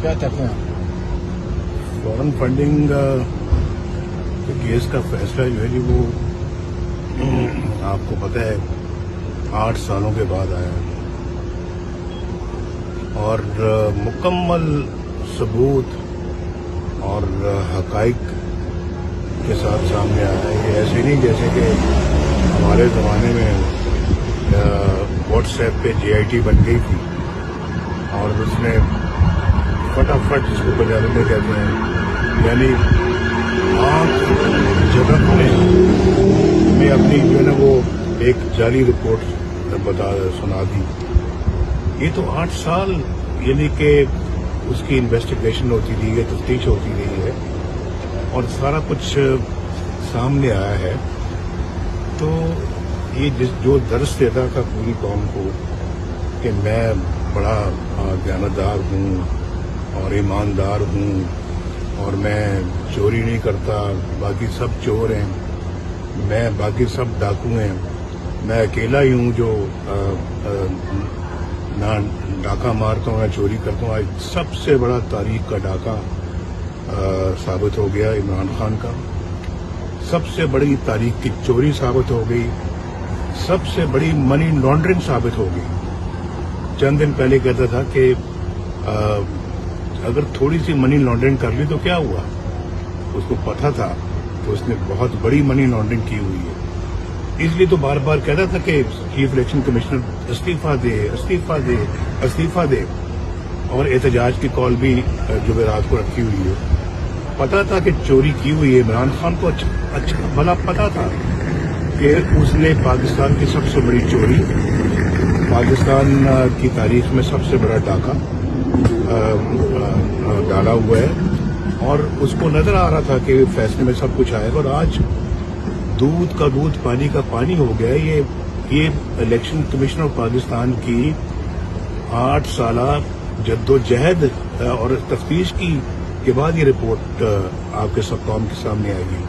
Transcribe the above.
کیا کہتے ہیں آپ؟ فورن فنڈنگ کیس کا فیصلہ جو ہے جی وہ آپ کو پتہ ہے 8 سالوں کے بعد آیا اور مکمل ثبوت اور حقائق کے ساتھ سامنے آیا ہے. یہ ایسے نہیں جیسے کہ ہمارے زمانے میں واٹس ایپ پہ GIT بن گئی تھی اور اس نے فٹافٹ جس کو پنجابی میں کہتے ہیں یعنی آنکھ جھپکنے میں اپنی جو ہے نا وہ ایک جعلی رپورٹ سنا دی. یہ تو 8 سال یعنی کہ اس کی انویسٹیگیشن ہوتی رہی ہے, تفتیش ہوتی رہی ہے اور سارا کچھ سامنے آیا ہے. تو یہ جو درس دیتا تھا پوری قوم کو کہ میں بڑا دیانتدار ہوں اور ایماندار ہوں اور میں چوری نہیں کرتا, باقی سب چور ہیں, میں باقی سب ڈاکو ہیں, میں اکیلا ہی ہوں جو نہ ڈاکہ مارتا ہوں نہ چوری کرتا ہوں. آج سب سے بڑا تاریخ کا ڈاکہ ثابت ہو گیا عمران خان کا, سب سے بڑی تاریخ کی چوری ثابت ہو گئی, سب سے بڑی منی لانڈرنگ ثابت ہو گئی. چند دن پہلے کہتا تھا کہ اگر تھوڑی سی منی لانڈرنگ کر لی تو کیا ہوا, اس کو پتہ تھا کہ اس نے بہت بڑی منی لانڈرنگ کی ہوئی ہے. اس لیے تو بار بار کہتا تھا کہ چیف الیکشن کمشنر استعفیٰ دے استعفیٰ دے استعفیٰ دے, اور احتجاج کی کال بھی جمعرات کو رکھی ہوئی ہے. پتا تھا کہ چوری کی ہوئی ہے. عمران خان کو اچھا بھلا پتا تھا کہ اس نے پاکستان کی سب سے بڑی چوری, پاکستان کی تاریخ میں سب سے بڑا ڈاکہ ڈالا ہوا ہے اور اس کو نظر آ رہا تھا کہ فیصلے میں سب کچھ آئے گا. اور آج دودھ کا دودھ پانی کا پانی ہو گیا. یہ الیکشن کمیشن آف پاکستان کی 8 سالہ جدوجہد اور تفتیش کی کے بعد یہ رپورٹ آپ کے سب قوم کے سامنے آئے گی.